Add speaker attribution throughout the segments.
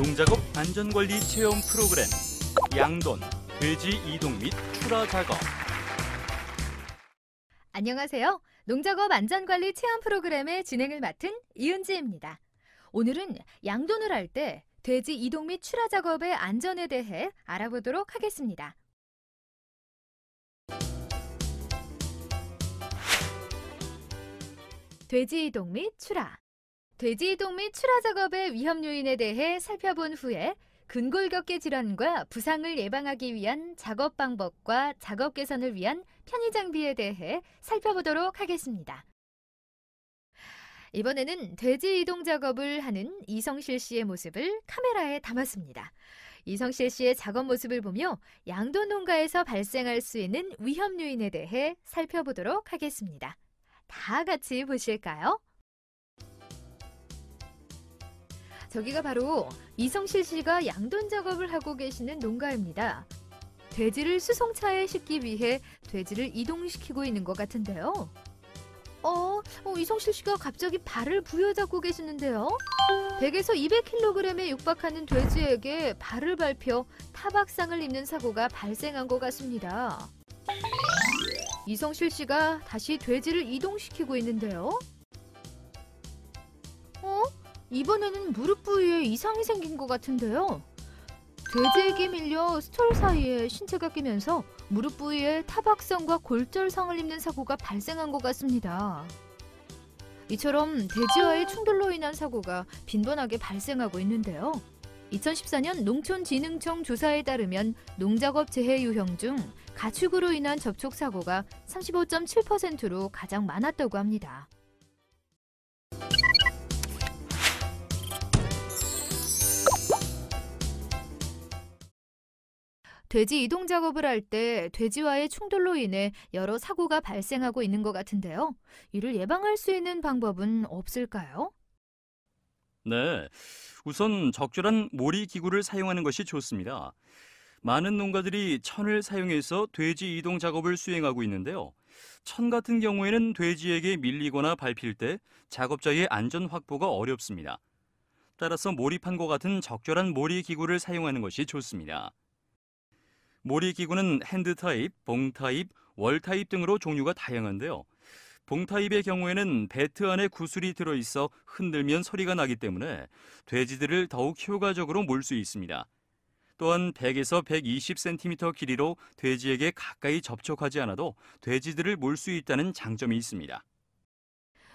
Speaker 1: 농작업 안전관리 체험 프로그램 양돈, 돼지 이동 및 출하 작업.
Speaker 2: 안녕하세요. 농작업 안전관리 체험 프로그램의 진행을 맡은 이은지입니다. 오늘은 양돈을 할 때 돼지 이동 및 출하 작업의 안전에 대해 알아보도록 하겠습니다. 돼지 이동 및 출하. 돼지 이동 및 출하 작업의 위험 요인에 대해 살펴본 후에 근골격계 질환과 부상을 예방하기 위한 작업 방법과 작업 개선을 위한 편의 장비에 대해 살펴보도록 하겠습니다. 이번에는 돼지 이동 작업을 하는 이성실 씨의 모습을 카메라에 담았습니다. 이성실 씨의 작업 모습을 보며 양돈 농가에서 발생할 수 있는 위험 요인에 대해 살펴보도록 하겠습니다. 다 같이 보실까요? 저기가 바로 이성실 씨가 양돈 작업을 하고 계시는 농가입니다. 돼지를 수송차에 싣기 위해 돼지를 이동시키고 있는 것 같은데요. 이성실 씨가 갑자기 발을 부여잡고 계시는데요. 100에서 200kg에 육박하는 돼지에게 발을 밟혀 타박상을 입는 사고가 발생한 것 같습니다. 이성실 씨가 다시 돼지를 이동시키고 있는데요. 이번에는 무릎 부위에 이상이 생긴 것 같은데요. 돼지에게 밀려 스톨 사이에 신체가 끼면서 무릎 부위에 타박상과 골절상을 입는 사고가 발생한 것 같습니다. 이처럼 돼지와의 충돌로 인한 사고가 빈번하게 발생하고 있는데요. 2014년 농촌진흥청 조사에 따르면 농작업 재해 유형 중 가축으로 인한 접촉 사고가 35.7%로 가장 많았다고 합니다. 돼지 이동 작업을 할 때 돼지와의 충돌로 인해 여러 사고가 발생하고 있는 것 같은데요. 이를 예방할 수 있는 방법은 없을까요?
Speaker 1: 네, 우선 적절한 모리 기구를 사용하는 것이 좋습니다. 많은 농가들이 천을 사용해서 돼지 이동 작업을 수행하고 있는데요. 천 같은 경우에는 돼지에게 밀리거나 밟힐 때 작업자의 안전 확보가 어렵습니다. 따라서 모리판과 같은 적절한 모리 기구를 사용하는 것이 좋습니다. 모리 기구는 핸드 타입, 봉 타입, 월 타입 등으로 종류가 다양한데요. 봉 타입의 경우에는 배트 안에 구슬이 들어있어 흔들면 소리가 나기 때문에 돼지들을 더욱 효과적으로 몰 수 있습니다. 또한 100에서 120cm 길이로 돼지에게 가까이 접촉하지 않아도 돼지들을 몰 수 있다는 장점이 있습니다.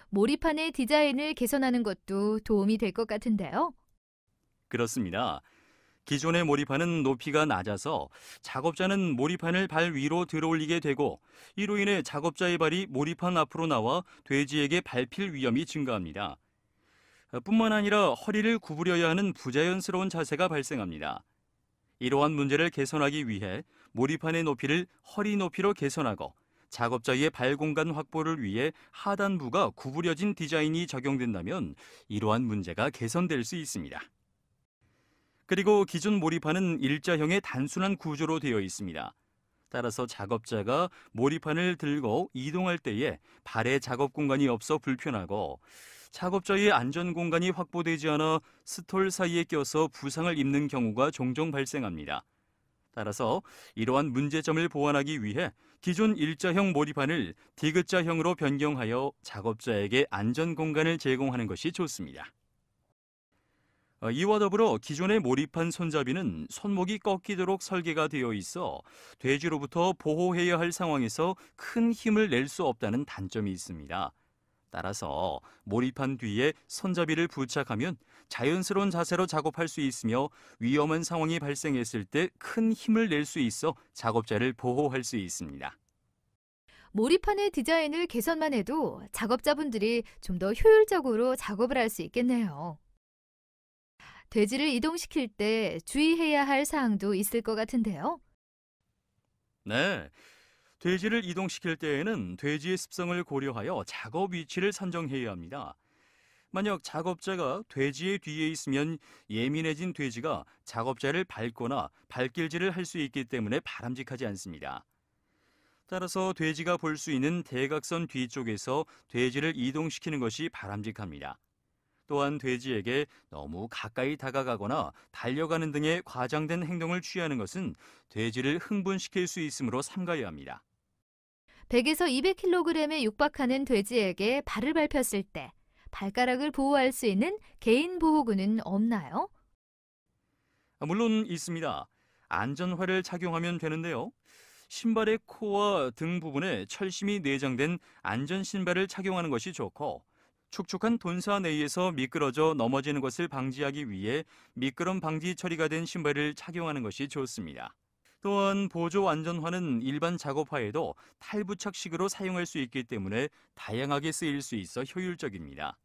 Speaker 2: 모리판의 디자인을 개선하는 것도 도움이 될 것 같은데요.
Speaker 1: 그렇습니다. 기존의 모리판은 높이가 낮아서 작업자는 모리판을 발 위로 들어올리게 되고 이로 인해 작업자의 발이 모리판 앞으로 나와 돼지에게 밟힐 위험이 증가합니다. 뿐만 아니라 허리를 구부려야 하는 부자연스러운 자세가 발생합니다. 이러한 문제를 개선하기 위해 모리판의 높이를 허리 높이로 개선하고 작업자의 발 공간 확보를 위해 하단부가 구부려진 디자인이 적용된다면 이러한 문제가 개선될 수 있습니다. 그리고 기존 모리판은 일자형의 단순한 구조로 되어 있습니다. 따라서 작업자가 모리판을 들고 이동할 때에 발에 작업 공간이 없어 불편하고 작업자의 안전 공간이 확보되지 않아 스톨 사이에 껴서 부상을 입는 경우가 종종 발생합니다. 따라서 이러한 문제점을 보완하기 위해 기존 일자형 모리판을 디귿자형으로 변경하여 작업자에게 안전 공간을 제공하는 것이 좋습니다. 이와 더불어 기존의 모리판 손잡이는 손목이 꺾이도록 설계가 되어 있어 돼지로부터 보호해야 할 상황에서 큰 힘을 낼 수 없다는 단점이 있습니다. 따라서 모리판 뒤에 손잡이를 부착하면 자연스러운 자세로 작업할 수 있으며 위험한 상황이 발생했을 때 큰 힘을 낼 수 있어 작업자를 보호할 수 있습니다.
Speaker 2: 모리판의 디자인을 개선만 해도 작업자분들이 좀 더 효율적으로 작업을 할 수 있겠네요. 돼지를 이동시킬 때 주의해야 할 사항도 있을 것 같은데요.
Speaker 1: 네, 돼지를 이동시킬 때에는 돼지의 습성을 고려하여 작업 위치를 선정해야 합니다. 만약 작업자가 돼지의 뒤에 있으면 예민해진 돼지가 작업자를 밟거나 발길질을 할 수 있기 때문에 바람직하지 않습니다. 따라서 돼지가 볼 수 있는 대각선 뒤쪽에서 돼지를 이동시키는 것이 바람직합니다. 또한 돼지에게 너무 가까이 다가가거나 달려가는 등의 과장된 행동을 취하는 것은 돼지를 흥분시킬 수 있으므로 삼가야 합니다.
Speaker 2: 100에서 200kg에 육박하는 돼지에게 발을 밟혔을 때 발가락을 보호할 수 있는 개인 보호구는 없나요?
Speaker 1: 물론 있습니다. 안전화를 착용하면 되는데요. 신발의 코와 등 부분에 철심이 내장된 안전 신발을 착용하는 것이 좋고, 축축한 돈사 내에서 미끄러져 넘어지는 것을 방지하기 위해 미끄럼 방지 처리가 된 신발을 착용하는 것이 좋습니다. 또한 보조 안전화는 일반 작업화에도 탈부착식으로 사용할 수 있기 때문에 다양하게 쓰일 수 있어 효율적입니다.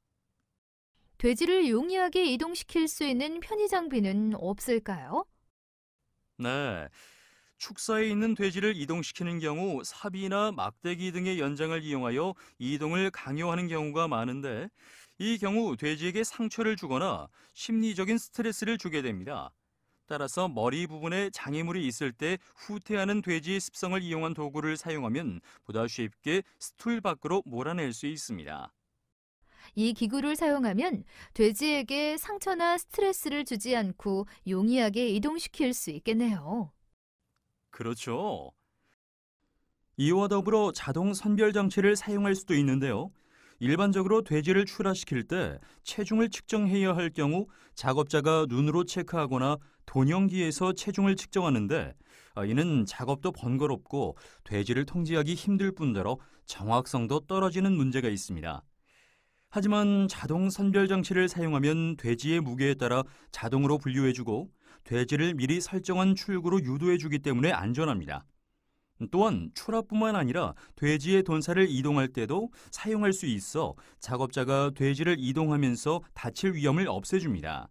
Speaker 2: 돼지를 용이하게 이동시킬 수 있는 편의 장비는 없을까요?
Speaker 1: 네. 축사에 있는 돼지를 이동시키는 경우 사비나 막대기 등의 연장을 이용하여 이동을 강요하는 경우가 많은데, 이 경우 돼지에게 상처를 주거나 심리적인 스트레스를 주게 됩니다. 따라서 머리 부분에 장애물이 있을 때 후퇴하는 돼지의 습성을 이용한 도구를 사용하면 보다 쉽게 스툴 밖으로 몰아낼 수 있습니다.
Speaker 2: 이 기구를 사용하면 돼지에게 상처나 스트레스를 주지 않고 용이하게 이동시킬 수 있겠네요.
Speaker 1: 그렇죠. 이와 더불어 자동 선별 장치를 사용할 수도 있는데요. 일반적으로 돼지를 출하시킬 때 체중을 측정해야 할 경우 작업자가 눈으로 체크하거나 도령기에서 체중을 측정하는데, 이는 작업도 번거롭고 돼지를 통제하기 힘들 뿐더러 정확성도 떨어지는 문제가 있습니다. 하지만 자동 선별 장치를 사용하면 돼지의 무게에 따라 자동으로 분류해주고 돼지를 미리 설정한 출구로 유도해주기 때문에 안전합니다. 또한 출하뿐만 아니라 돼지의 돈살을 이동할 때도 사용할 수 있어 작업자가 돼지를 이동하면서 다칠 위험을 없애줍니다.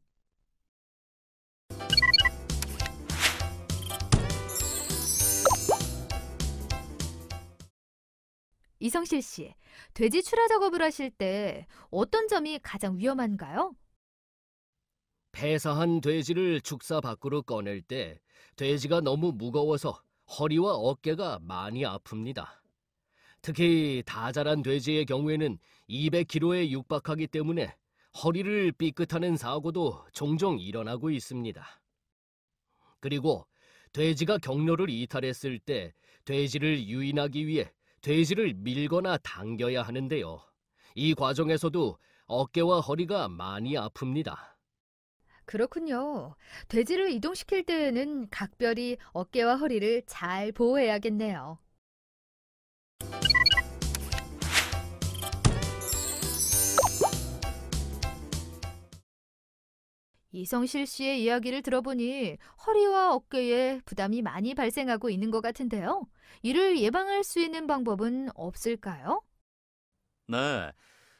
Speaker 2: 이성실 씨, 돼지 출하 작업을 하실 때 어떤 점이 가장 위험한가요?
Speaker 3: 폐사한 돼지를 축사 밖으로 꺼낼 때 돼지가 너무 무거워서 허리와 어깨가 많이 아픕니다. 특히 다 자란 돼지의 경우에는 200kg에 육박하기 때문에 허리를 삐끗하는 사고도 종종 일어나고 있습니다. 그리고 돼지가 경로를 이탈했을 때 돼지를 유인하기 위해 돼지를 밀거나 당겨야 하는데요. 이 과정에서도 어깨와 허리가 많이 아픕니다.
Speaker 2: 그렇군요. 돼지를 이동시킬 때에는 각별히 어깨와 허리를 잘 보호해야겠네요. 이성실 씨의 이야기를 들어보니 허리와 어깨에 부담이 많이 발생하고 있는 것 같은데요. 이를 예방할 수 있는 방법은 없을까요?
Speaker 1: 네.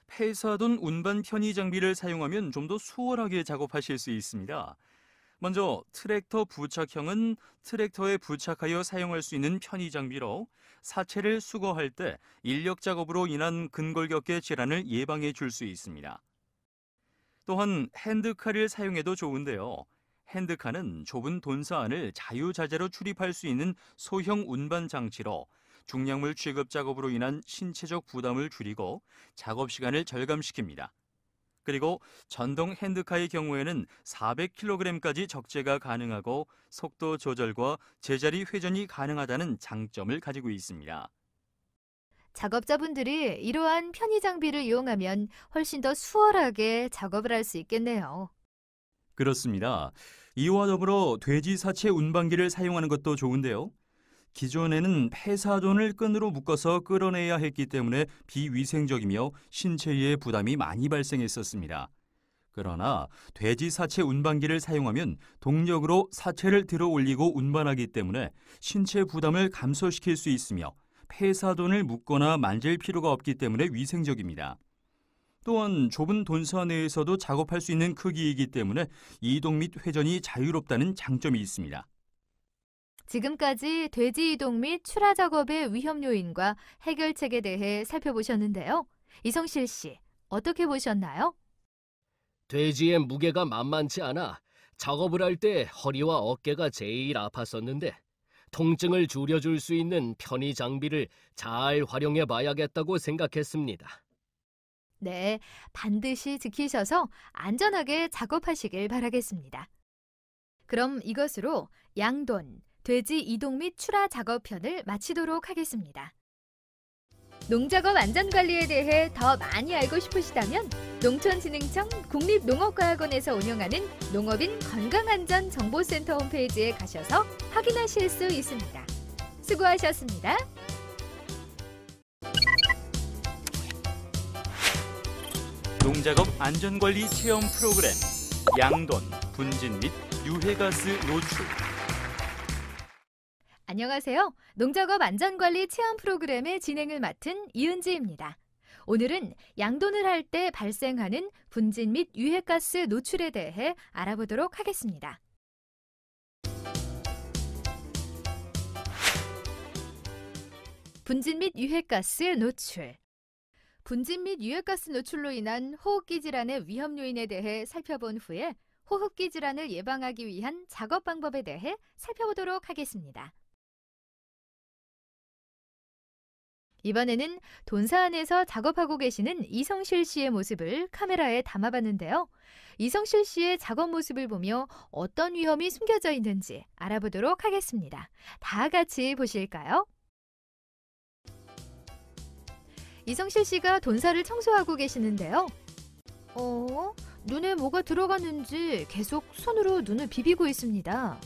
Speaker 1: 폐사돈 운반 편의 장비를 사용하면 좀 더 수월하게 작업하실 수 있습니다. 먼저 트랙터 부착형은 트랙터에 부착하여 사용할 수 있는 편의 장비로 사체를 수거할 때 인력 작업으로 인한 근골격계 질환을 예방해 줄 수 있습니다. 또한 핸드카를 사용해도 좋은데요. 핸드카는 좁은 돈사 안을 자유자재로 출입할 수 있는 소형 운반 장치로 중량물 취급 작업으로 인한 신체적 부담을 줄이고 작업 시간을 절감시킵니다. 그리고 전동 핸드카의 경우에는 400kg까지 적재가 가능하고 속도 조절과 제자리 회전이 가능하다는 장점을 가지고 있습니다.
Speaker 2: 작업자분들이 이러한 편의 장비를 이용하면 훨씬 더 수월하게 작업을 할 수 있겠네요.
Speaker 1: 그렇습니다. 이와 더불어 돼지 사체 운반기를 사용하는 것도 좋은데요. 기존에는 폐사돈을 끈으로 묶어서 끌어내야 했기 때문에 비위생적이며 신체에 부담이 많이 발생했었습니다. 그러나 돼지 사체 운반기를 사용하면 동력으로 사체를 들어 올리고 운반하기 때문에 신체 부담을 감소시킬 수 있으며 폐사돈을 묶거나 만질 필요가 없기 때문에 위생적입니다. 또한 좁은 돈사 내에서도 작업할 수 있는 크기이기 때문에 이동 및 회전이 자유롭다는 장점이 있습니다.
Speaker 2: 지금까지 돼지 이동 및 출하 작업의 위험 요인과 해결책에 대해 살펴보셨는데요. 이성실 씨, 어떻게 보셨나요?
Speaker 3: 돼지의 무게가 만만치 않아 작업을 할 때 허리와 어깨가 제일 아팠었는데 통증을 줄여줄 수 있는 편의 장비를 잘 활용해 봐야겠다고 생각했습니다.
Speaker 2: 네, 반드시 지키셔서 안전하게 작업하시길 바라겠습니다. 그럼 이것으로 양돈, 돼지 이동 및 출하 작업편을 마치도록 하겠습니다. 농작업 안전관리에 대해 더 많이 알고 싶으시다면 농촌진흥청 국립농업과학원에서 운영하는 농업인 건강안전정보센터 홈페이지에 가셔서 확인하실 수 있습니다. 수고하셨습니다.
Speaker 1: 농작업 안전관리 체험 프로그램 양돈, 분진 및 유해가스 노출.
Speaker 2: 안녕하세요. 농작업 안전관리 체험 프로그램의 진행을 맡은 이은지입니다. 오늘은 양돈을 할 때 발생하는 분진 및 유해가스 노출에 대해 알아보도록 하겠습니다. 분진 및 유해가스 노출. 분진 및 유해가스 노출로 인한 호흡기 질환의 위험 요인에 대해 살펴본 후에 호흡기 질환을 예방하기 위한 작업 방법에 대해 살펴보도록 하겠습니다. 이번에는 돈사 안에서 작업하고 계시는 이성실 씨의 모습을 카메라에 담아봤는데요. 이성실 씨의 작업 모습을 보며 어떤 위험이 숨겨져 있는지 알아보도록 하겠습니다. 다 같이 보실까요? 이성실 씨가 돈사를 청소하고 계시는데요. 눈에 뭐가 들어갔는지 계속 손으로 눈을 비비고 있습니다.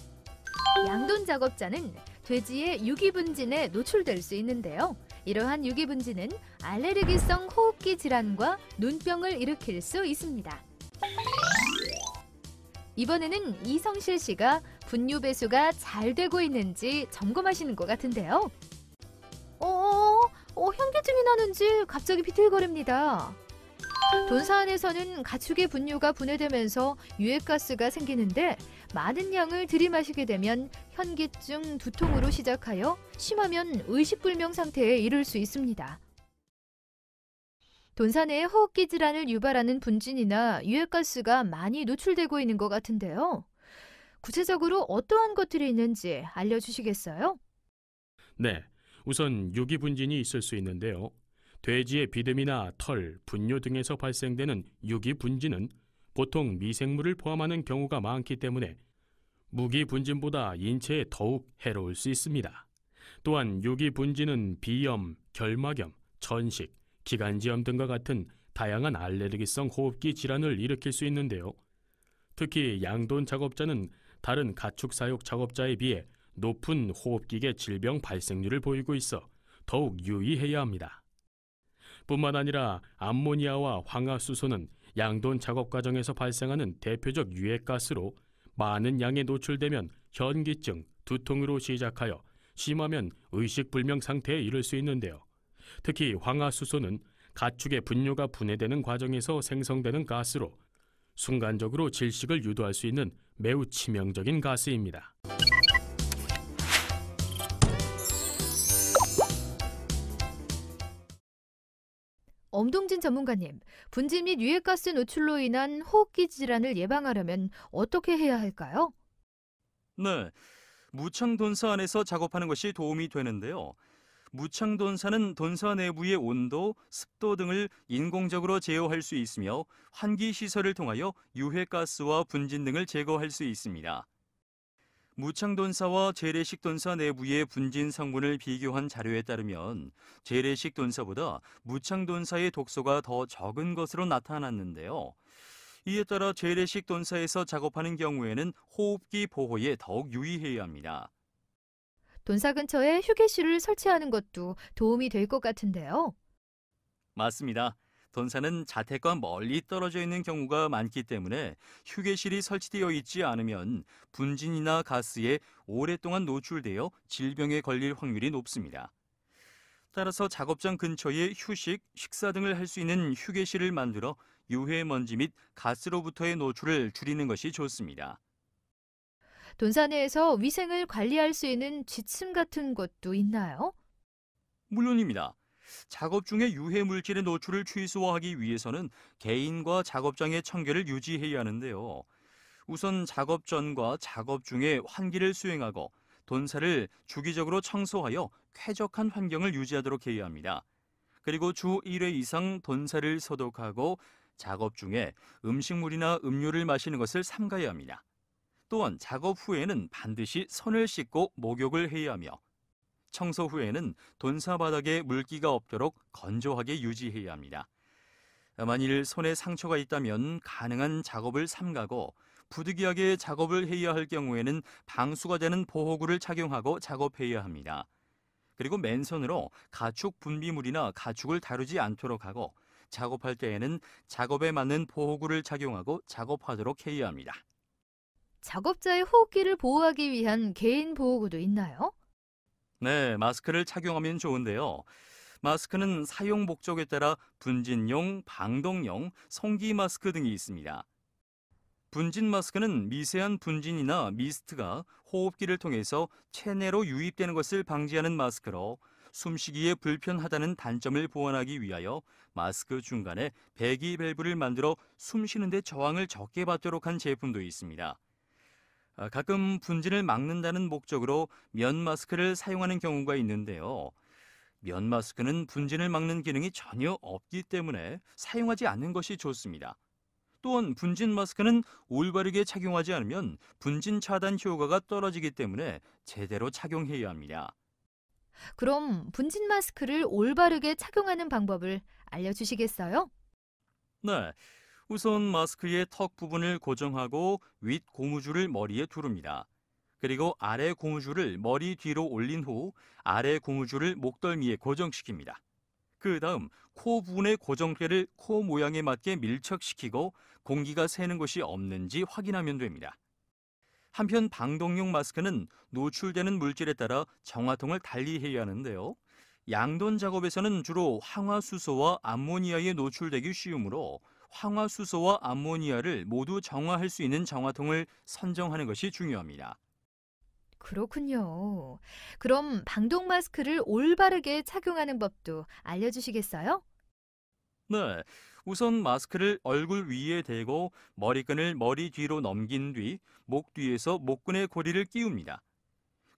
Speaker 2: 양돈 작업자는 돼지의 유기분진에 노출될 수 있는데요. 이러한 유기분진은 알레르기성 호흡기 질환과 눈병을 일으킬 수 있습니다. 이번에는 이성실 씨가 분유 배수가 잘 되고 있는지 점검하시는 것 같은데요. 현기증이 나는지 갑자기 비틀거립니다. 돈사 안에서는 가축의 분유가 분해되면서 유해가스가 생기는데 많은 양을 들이마시게 되면 현기증, 두통으로 시작하여 심하면 의식불명 상태에 이를 수 있습니다. 돈사 내에 호흡기 질환을 유발하는 분진이나 유해가스가 많이 노출되고 있는 것 같은데요. 구체적으로 어떠한 것들이 있는지 알려주시겠어요?
Speaker 4: 네, 우선 유기분진이 있을 수 있는데요. 돼지의 비듬이나 털, 분뇨 등에서 발생되는 유기분진은 보통 미생물을 포함하는 경우가 많기 때문에 무기분진보다 인체에 더욱 해로울 수 있습니다. 또한 유기분진은 비염, 결막염, 천식, 기관지염 등과 같은 다양한 알레르기성 호흡기 질환을 일으킬 수 있는데요. 특히 양돈 작업자는 다른 가축사육 작업자에 비해 높은 호흡기계 질병 발생률을 보이고 있어 더욱 유의해야 합니다. 뿐만 아니라 암모니아와 황화수소는 양돈 작업 과정에서 발생하는 대표적 유해가스로 많은 양에 노출되면 현기증, 두통으로 시작하여 심하면 의식불명 상태에 이를 수 있는데요. 특히 황화수소는 가축의 분뇨가 분해되는 과정에서 생성되는 가스로 순간적으로 질식을 유도할 수 있는 매우 치명적인 가스입니다.
Speaker 2: 엄동진 전문가님, 분진 및 유해가스 노출로 인한 호흡기 질환을 예방하려면 어떻게 해야 할까요?
Speaker 1: 네, 무창돈사 안에서 작업하는 것이 도움이 되는데요. 무창돈사는 돈사 내부의 온도, 습도 등을 인공적으로 제어할 수 있으며 환기시설을 통하여 유해가스와 분진 등을 제거할 수 있습니다. 무창돈사와 재래식 돈사 내부의 분진 성분을 비교한 자료에 따르면 재래식 돈사보다 무창돈사의 독소가 더 적은 것으로 나타났는데요. 이에 따라 재래식 돈사에서 작업하는 경우에는 호흡기 보호에 더욱 유의해야 합니다.
Speaker 2: 돈사 근처에 휴게실을 설치하는 것도 도움이 될 것 같은데요.
Speaker 1: 맞습니다. 돈사는 자택과 멀리 떨어져 있는 경우가 많기 때문에 휴게실이 설치되어 있지 않으면 분진이나 가스에 오랫동안 노출되어 질병에 걸릴 확률이 높습니다. 따라서 작업장 근처에 휴식, 식사 등을 할 수 있는 휴게실을 만들어 유해 먼지 및 가스로부터의 노출을 줄이는 것이 좋습니다.
Speaker 2: 돈사 내에서 위생을 관리할 수 있는 지침 같은 것도 있나요?
Speaker 1: 물론입니다. 작업 중에 유해 물질의 노출을 최소화하기 위해서는 개인과 작업장의 청결을 유지해야 하는데요. 우선 작업 전과 작업 중에 환기를 수행하고 돈사를 주기적으로 청소하여 쾌적한 환경을 유지하도록 해야 합니다. 그리고 주 1회 이상 돈사를 소독하고 작업 중에 음식물이나 음료를 마시는 것을 삼가야 합니다. 또한 작업 후에는 반드시 손을 씻고 목욕을 해야 하며 청소 후에는 돈사 바닥에 물기가 없도록 건조하게 유지해야 합니다. 만일 손에 상처가 있다면 가능한 작업을 삼가고 부득이하게 작업을 해야 할 경우에는 방수가 되는 보호구를 착용하고 작업해야 합니다. 그리고 맨손으로 가축 분비물이나 가축을 다루지 않도록 하고 작업할 때에는 작업에 맞는 보호구를 착용하고 작업하도록 해야 합니다.
Speaker 2: 작업자의 호흡기를 보호하기 위한 개인 보호구도 있나요?
Speaker 1: 네, 마스크를 착용하면 좋은데요. 마스크는 사용 목적에 따라 분진용, 방독용, 성기 마스크 등이 있습니다. 분진 마스크는 미세한 분진이나 미스트가 호흡기를 통해서 체내로 유입되는 것을 방지하는 마스크로 숨쉬기에 불편하다는 단점을 보완하기 위하여 마스크 중간에 배기 밸브를 만들어 숨쉬는 데 저항을 적게 받도록 한 제품도 있습니다. 가끔 분진을 막는다는 목적으로 면 마스크를 사용하는 경우가 있는데요. 면 마스크는 분진을 막는 기능이 전혀 없기 때문에 사용하지 않는 것이 좋습니다. 또한 분진 마스크는 올바르게 착용하지 않으면 분진 차단 효과가 떨어지기 때문에 제대로 착용해야 합니다.
Speaker 2: 그럼 분진 마스크를 올바르게 착용하는 방법을 알려주시겠어요?
Speaker 1: 네, 우선 마스크의 턱 부분을 고정하고 윗 고무줄을 머리에 두릅니다. 그리고 아래 고무줄을 머리 뒤로 올린 후 아래 고무줄을 목덜미에 고정시킵니다. 그 다음 코 부분의 고정대를 코 모양에 맞게 밀착시키고 공기가 새는 곳이 없는지 확인하면 됩니다. 한편 방독용 마스크는 노출되는 물질에 따라 정화통을 달리해야 하는데요. 양돈 작업에서는 주로 황화수소와 암모니아에 노출되기 쉬우므로 황화수소와 암모니아를 모두 정화할 수 있는 정화통을 선정하는 것이 중요합니다.
Speaker 2: 그렇군요. 그럼 방독 마스크를 올바르게 착용하는 법도 알려주시겠어요?
Speaker 1: 네, 우선 마스크를 얼굴 위에 대고 머리끈을 머리 뒤로 넘긴 뒤 목 뒤에서 목끈의 고리를 끼웁니다.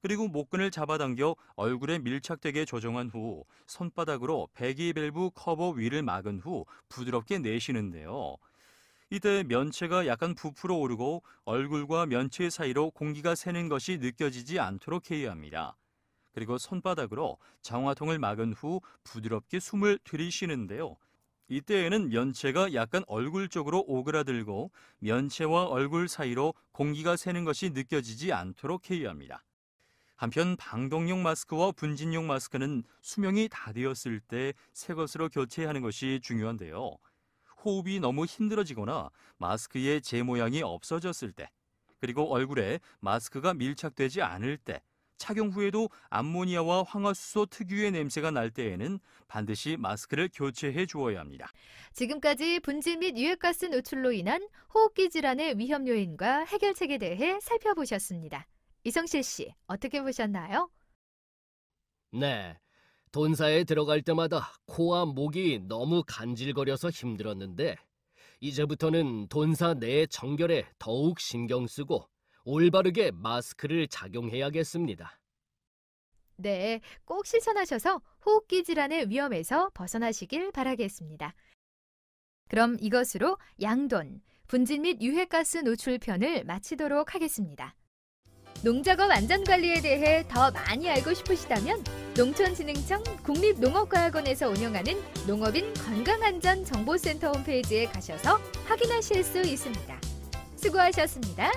Speaker 1: 그리고 목끈을 잡아당겨 얼굴에 밀착되게 조정한 후 손바닥으로 배기 밸브 커버 위를 막은 후 부드럽게 내쉬는데요. 이때 면체가 약간 부풀어 오르고 얼굴과 면체 사이로 공기가 새는 것이 느껴지지 않도록 해야 합니다. 그리고 손바닥으로 정화통을 막은 후 부드럽게 숨을 들이쉬는데요. 이때에는 면체가 약간 얼굴 쪽으로 오그라들고 면체와 얼굴 사이로 공기가 새는 것이 느껴지지 않도록 해야 합니다. 한편 방독용 마스크와 분진용 마스크는 수명이 다 되었을 때 새 것으로 교체하는 것이 중요한데요. 호흡이 너무 힘들어지거나 마스크의 제 모양이 없어졌을 때, 그리고 얼굴에 마스크가 밀착되지 않을 때, 착용 후에도 암모니아와 황화수소 특유의 냄새가 날 때에는 반드시 마스크를 교체해 주어야 합니다.
Speaker 2: 지금까지 분진 및 유해가스 노출로 인한 호흡기 질환의 위험 요인과 해결책에 대해 살펴보셨습니다. 이성실 씨, 어떻게 보셨나요?
Speaker 3: 네, 돈사에 들어갈 때마다 코와 목이 너무 간질거려서 힘들었는데 이제부터는 돈사 내 청결에 더욱 신경 쓰고 올바르게 마스크를 착용해야겠습니다.
Speaker 2: 네, 꼭 실천하셔서 호흡기 질환의 위험에서 벗어나시길 바라겠습니다. 그럼 이것으로 양돈, 분진 및 유해가스 노출 편을 마치도록 하겠습니다. 농작업 안전관리에 대해 더 많이 알고 싶으시다면 농촌진흥청 국립농업과학원에서 운영하는 농업인 건강안전정보센터 홈페이지에 가셔서 확인하실 수 있습니다. 수고하셨습니다.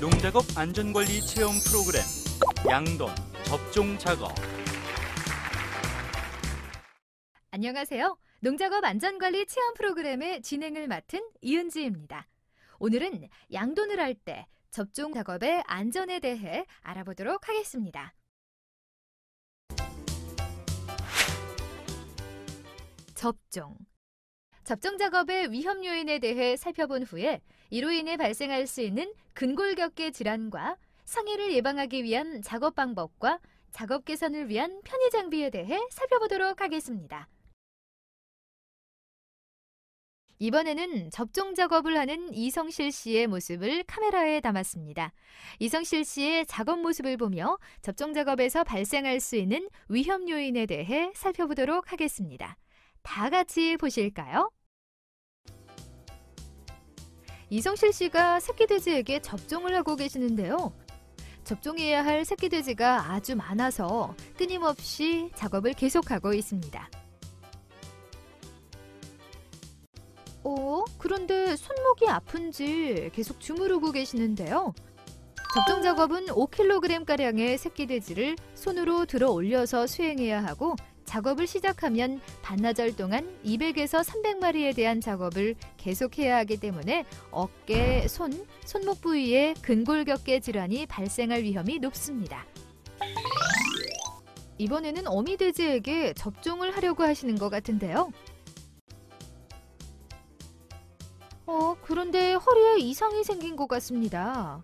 Speaker 1: 농작업 안전관리 체험 프로그램 양돈 접종 작업.
Speaker 2: 안녕하세요. 농작업 안전관리 체험 프로그램의 진행을 맡은 이은지입니다. 오늘은 양돈을 할 때 접종 작업의 안전에 대해 알아보도록 하겠습니다. 접종 작업의 위험 요인에 대해 살펴본 후에 이로 인해 발생할 수 있는 근골격계 질환과 상해를 예방하기 위한 작업 방법과 작업 개선을 위한 편의 장비에 대해 살펴보도록 하겠습니다. 이번에는 접종 작업을 하는 이성실 씨의 모습을 카메라에 담았습니다. 이성실 씨의 작업 모습을 보며 접종 작업에서 발생할 수 있는 위험 요인에 대해 살펴보도록 하겠습니다. 다 같이 보실까요? 이성실 씨가 새끼돼지에게 접종을 하고 계시는데요. 접종해야 할 새끼돼지가 아주 많아서 끊임없이 작업을 계속하고 있습니다. 그런데 손목이 아픈지 계속 주무르고 계시는데요. 접종 작업은 5kg가량의 새끼돼지를 손으로 들어 올려서 수행해야 하고 작업을 시작하면 반나절 동안 200에서 300마리에 대한 작업을 계속해야 하기 때문에 어깨, 손목 부위에 근골격계 질환이 발생할 위험이 높습니다. 이번에는 어미돼지에게 접종을 하려고 하시는 것 같은데요. 그런데 허리에 이상이 생긴 것 같습니다.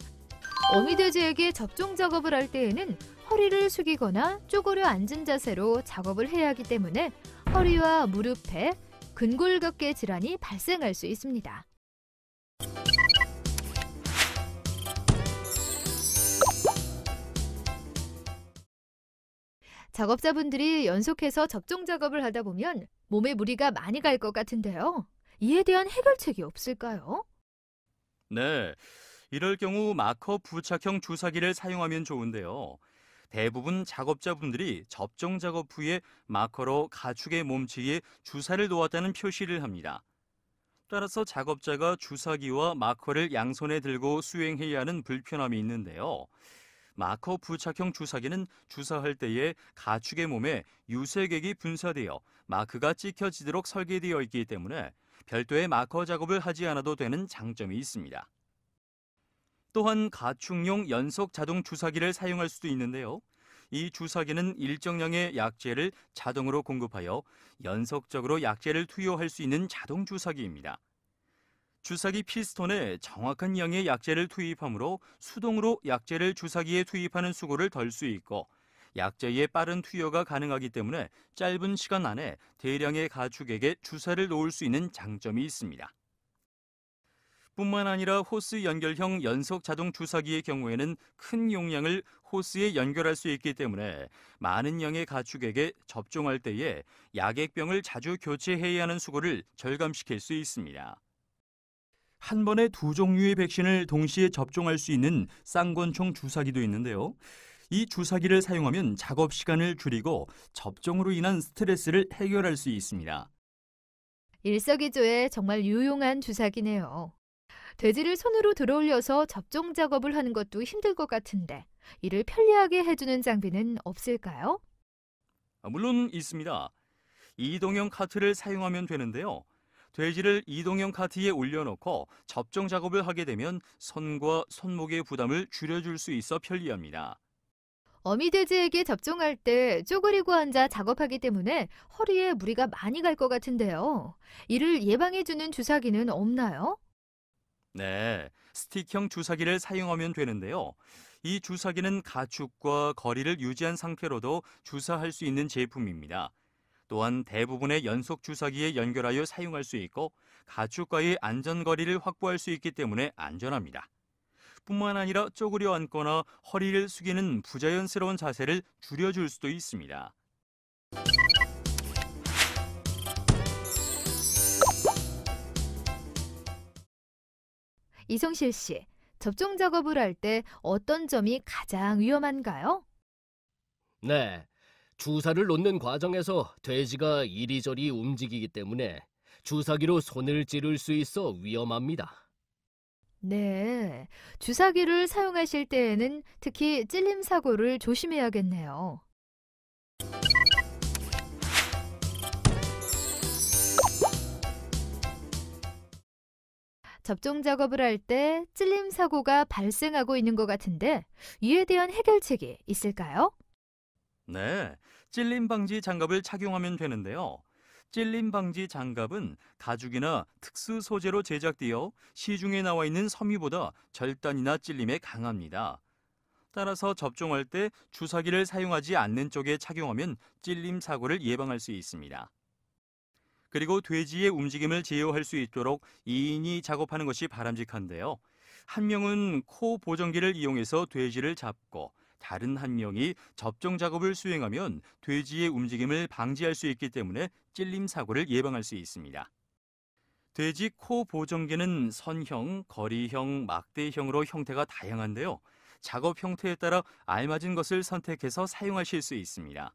Speaker 2: 어미돼지에게 접종 작업을 할 때에는 허리를 숙이거나 쪼그려 앉은 자세로 작업을 해야 하기 때문에 허리와 무릎에 근골격계 질환이 발생할 수 있습니다. 작업자분들이 연속해서 접종 작업을 하다 보면 몸에 무리가 많이 갈 것 같은데요. 이에 대한 해결책이 없을까요?
Speaker 1: 네, 이럴 경우 마커 부착형 주사기를 사용하면 좋은데요. 대부분 작업자분들이 접종 작업 후에 마커로 가축의 몸치에 주사를 놓았다는 표시를 합니다. 따라서 작업자가 주사기와 마커를 양손에 들고 수행해야 하는 불편함이 있는데요. 마커 부착형 주사기는 주사할 때에 가축의 몸에 유색액이 분사되어 마크가 찍혀지도록 설계되어 있기 때문에 별도의 마커 작업을 하지 않아도 되는 장점이 있습니다. 또한 가축용 연속 자동 주사기를 사용할 수도 있는데요. 이 주사기는 일정량의 약재를 자동으로 공급하여 연속적으로 약재를 투여할 수 있는 자동 주사기입니다. 주사기 피스톤에 정확한 양의 약재를 투입하므로 수동으로 약재를 주사기에 투입하는 수고를 덜 수 있고 약재의 빠른 투여가 가능하기 때문에 짧은 시간 안에 대량의 가축에게 주사를 놓을 수 있는 장점이 있습니다. 뿐만 아니라 호스 연결형 연속 자동 주사기의 경우에는 큰 용량을 호스에 연결할 수 있기 때문에 많은 양의 가축에게 접종할 때에 약액병을 자주 교체해야 하는 수고를 절감시킬 수 있습니다. 한 번에 두 종류의 백신을 동시에 접종할 수 있는 쌍권총 주사기도 있는데요. 이 주사기를 사용하면 작업 시간을 줄이고 접종으로 인한 스트레스를 해결할 수 있습니다.
Speaker 2: 일석이조에 정말 유용한 주사기네요. 돼지를 손으로 들어올려서 접종 작업을 하는 것도 힘들 것 같은데 이를 편리하게 해주는 장비는 없을까요?
Speaker 1: 물론 있습니다. 이동형 카트를 사용하면 되는데요. 돼지를 이동형 카트에 올려놓고 접종 작업을 하게 되면 손과 손목의 부담을 줄여줄 수 있어 편리합니다.
Speaker 2: 어미돼지에게 접종할 때 쪼그리고 앉아 작업하기 때문에 허리에 무리가 많이 갈 것 같은데요. 이를 예방해주는 주사기는 없나요?
Speaker 1: 네, 스틱형 주사기를 사용하면 되는데요. 이 주사기는 가축과 거리를 유지한 상태로도 주사할 수 있는 제품입니다. 또한 대부분의 연속 주사기에 연결하여 사용할 수 있고 가축과의 안전거리를 확보할 수 있기 때문에 안전합니다. 뿐만 아니라 쪼그려 앉거나 허리를 숙이는 부자연스러운 자세를 줄여줄 수도 있습니다.
Speaker 2: 이성실 씨, 접종 작업을 할 때 어떤 점이 가장 위험한가요?
Speaker 3: 네, 주사를 놓는 과정에서 돼지가 이리저리 움직이기 때문에 주사기로 손을 찌를 수 있어 위험합니다.
Speaker 2: 네, 주사기를 사용하실 때에는 특히 찔림 사고를 조심해야겠네요. 접종 작업을 할 때 찔림 사고가 발생하고 있는 것 같은데 이에 대한 해결책이 있을까요?
Speaker 1: 네, 찔림 방지 장갑을 착용하면 되는데요. 찔림 방지 장갑은 가죽이나 특수 소재로 제작되어 시중에 나와 있는 섬유보다 절단이나 찔림에 강합니다. 따라서 접종할 때 주사기를 사용하지 않는 쪽에 착용하면 찔림 사고를 예방할 수 있습니다. 그리고 돼지의 움직임을 제어할 수 있도록 2인이 작업하는 것이 바람직한데요. 한 명은 코 보정기를 이용해서 돼지를 잡고 다른 한 명이 접종 작업을 수행하면 돼지의 움직임을 방지할 수 있기 때문에 찔림 사고를 예방할 수 있습니다. 돼지 코 보정기는 선형, 거리형, 막대형으로 형태가 다양한데요. 작업 형태에 따라 알맞은 것을 선택해서 사용하실 수 있습니다.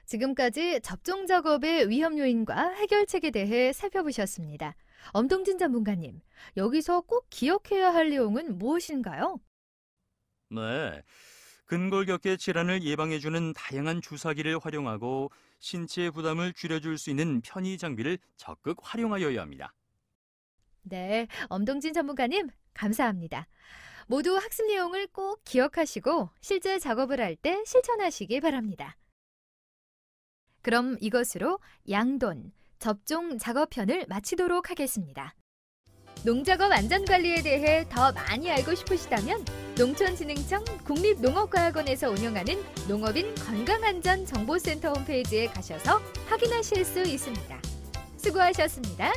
Speaker 2: 지금까지 접종 작업의 위험 요인과 해결책에 대해 살펴보셨습니다. 엄동진 전문가님, 여기서 꼭 기억해야 할 내용은 무엇인가요?
Speaker 1: 네. 근골격계 질환을 예방해주는 다양한 주사기를 활용하고 신체 부담을 줄여줄 수 있는 편의 장비를 적극 활용하여야 합니다.
Speaker 2: 네, 엄동진 전문가님, 감사합니다. 모두 학습 내용을 꼭 기억하시고 실제 작업을 할 때 실천하시기 바랍니다. 그럼 이것으로 양돈, 접종 작업편을 마치도록 하겠습니다. 농작업 안전관리에 대해 더 많이 알고 싶으시다면 농촌진흥청 국립농업과학원에서 운영하는 농업인 건강안전정보센터 홈페이지에 가셔서 확인하실 수 있습니다. 수고하셨습니다.